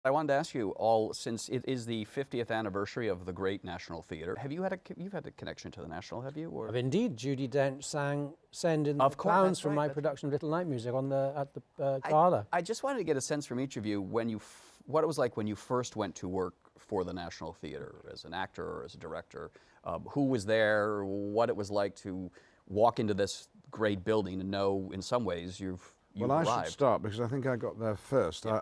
I wanted to ask you all, since it is the 50th anniversary of the great National Theatre, have you had you've had a connection to the National, have you? Or? Indeed, Judi Dench sang "Send in the Clowns" from my production of Little Night Music on at the gala. I just wanted to get a sense from each of you when what it was like when you first went to work for the National Theatre as an actor or as a director. Who was there? What it was like to walk into this great building and know, in some ways, you've Well, arrived. I should start because I think I got there first. Yeah.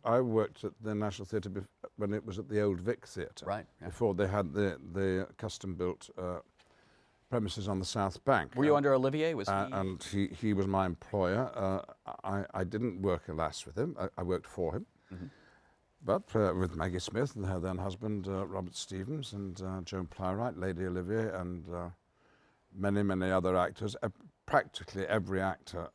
I worked at the National Theatre when it was at the Old Vic Theatre. Right. Yeah. Before they had the custom-built premises on the South Bank. Were you under Olivier? Was he? And he was my employer. I didn't work, alas, with him. I worked for him. Mm-hmm. But with Maggie Smith and her then husband, Robert Stevens, and Joan Plowright, Lady Olivier, and many, many other actors. Practically every actor,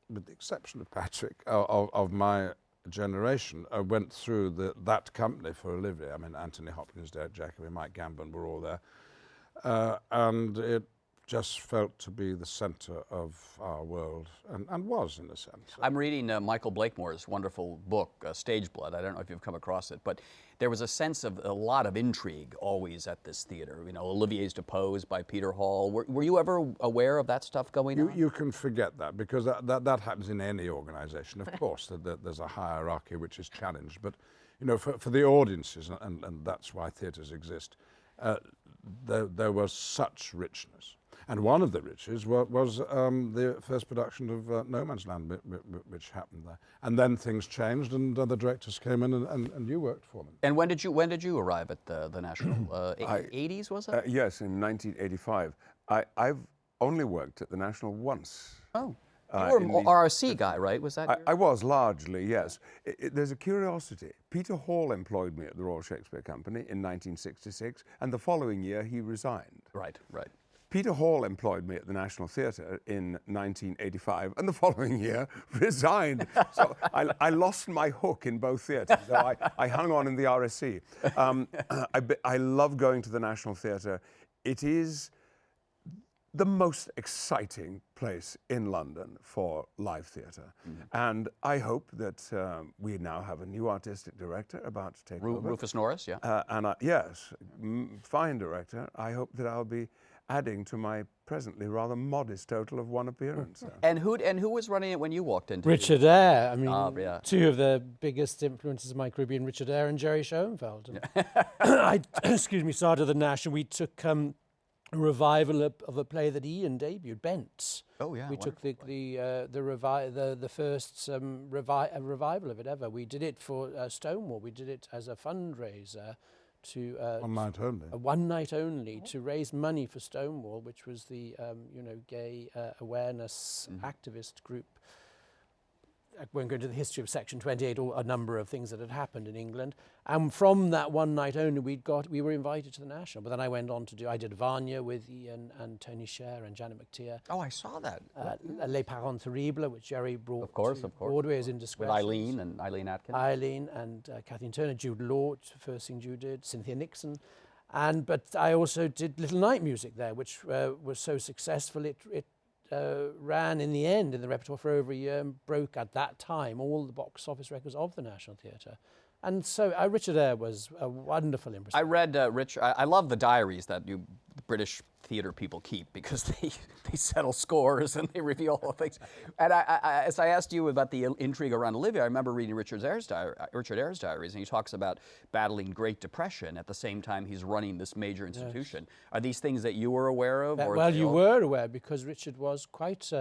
with the exception of Patrick, of my generation, went through that company for Olivier. I mean, Anthony Hopkins, Derek Jacobi, Mike Gambon were all there. And it just felt to be the centre of our world, and was, in a sense. I'm reading Michael Blakemore's wonderful book, Stage Blood. I don't know if you've come across it, but there was a sense of a lot of intrigue always at this theatre. You know, Olivier's deposed by Peter Hall. Were you ever aware of that stuff going on? You can forget that, because that happens in any organisation. Of course, there's a hierarchy which is challenged, but you know, for the audiences, and that's why theatres exist, there was such richness. And one of the riches was the first production of No Man's Land, which happened there. And then things changed, and the directors came in, and you worked for them. And when did you arrive at the National? 80s, was it? Yes, in 1985. I've only worked at the National once. Oh. You were an RRC guy, right? Was that? I was largely, yes. There's a curiosity. Peter Hall employed me at the Royal Shakespeare Company in 1966, and the following year he resigned. Right, right. Peter Hall employed me at the National Theatre in 1985, and the following year resigned. So I lost my hook in both theatres, so I hung on in the RSC. I love going to the National Theatre. It is the most exciting place in London for live theatre. Mm-hmm. And I hope that we now have a new artistic director about to take over. Rufus Norris, yeah. Yes, fine director. I hope that I'll be adding to my presently rather modest total of one appearance. And who was running it when you walked into Richard Eyre. I mean, yeah. Two of the biggest influences of my career being Richard Eyre and Jerry Schoenfeld. I started the National. We took a revival of a play that Ian debuted, Bents. Oh yeah. We took the first revival of it ever. We did it for Stonewall. We did it as a fundraiser to one night only. One night only to raise money for Stonewall, which was the gay awareness activist group. I won't go into the history of Section 28 or a number of things that had happened in England. And from that one night only, we were invited to the National. But then I went on to I did Vanya with Ian and Tony Sher and Janet McTeer. Oh, I saw that. Les Parents Terribles, which Jerry brought of course. Broadway as Indiscretions. With Eileen Atkins. Eileen and Kathleen Turner, Jude Law, first thing Jude did, Cynthia Nixon. But I also did Little Night Music there, which was so successful it ran in the end in the repertoire for over a year and broke at that time all the box office records of the National Theatre. And so Richard Eyre was a wonderful impresario. I read I love the diaries that you British theatre people keep, because they settle scores and they reveal all things. And as I asked you about the intrigue around Olivier, I remember reading Richard Eyre's diaries, and he talks about battling Great Depression at the same time he's running this major institution. Yes. Are these things that you were aware of? Well, you were aware, because Richard was quite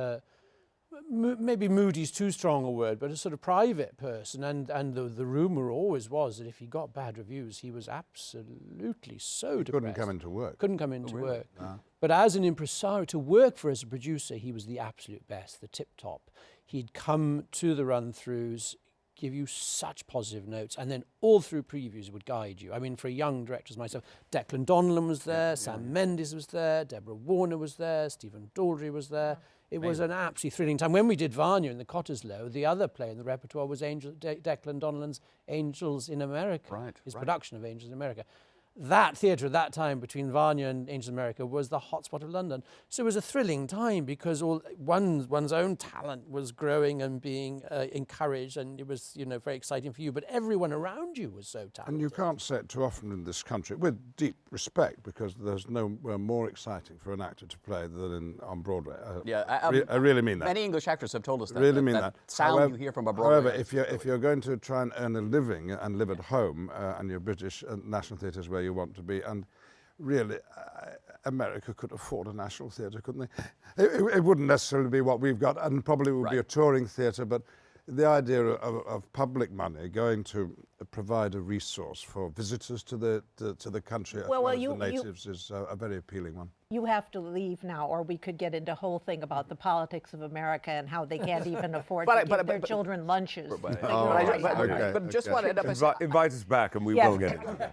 maybe moody's too strong a word, but a sort of private person, and the rumour always was that if he got bad reviews, he was absolutely so depressed. Couldn't come into work. Couldn't come into work. No. But as an impresario, to work for as a producer, he was the absolute best, the tip-top. He'd come to the run-throughs, give you such positive notes, and then all through previews would guide you. I mean, for a young director as myself, Declan Donnellan was there, Sam Mendes was there, Deborah Warner was there, Stephen Daldry was there. It was an absolutely thrilling time. When we did Vanya in the Cottesloe, the other play in the repertoire was Declan Donnellan's Angels in America, his production of Angels in America. that theatre at that time between Vanya and Angels of America was the hotspot of London. So it was a thrilling time because one's own talent was growing and being encouraged, and it was, you know, very exciting for you. But everyone around you was so talented. And you can't say it too often in this country, with deep respect, because there's nowhere more exciting for an actor to play than on Broadway. I really mean that. Many English actors have told us that. Really mean that. Sound However, you hear from a Broadway. However, if you're going to try and earn a living and live at home, and you're British, National Theatre is where you want to be, and really, America could afford a national theatre, couldn't they? It wouldn't necessarily be what we've got, and probably would be a touring theatre, but the idea of public money going to provide a resource for visitors to the country as well as the natives is a very appealing one. You have to leave now, or we could get into a whole thing about the politics of America and how they can't even afford to give their children lunches. But just want to end up by Invite us back and we will get it.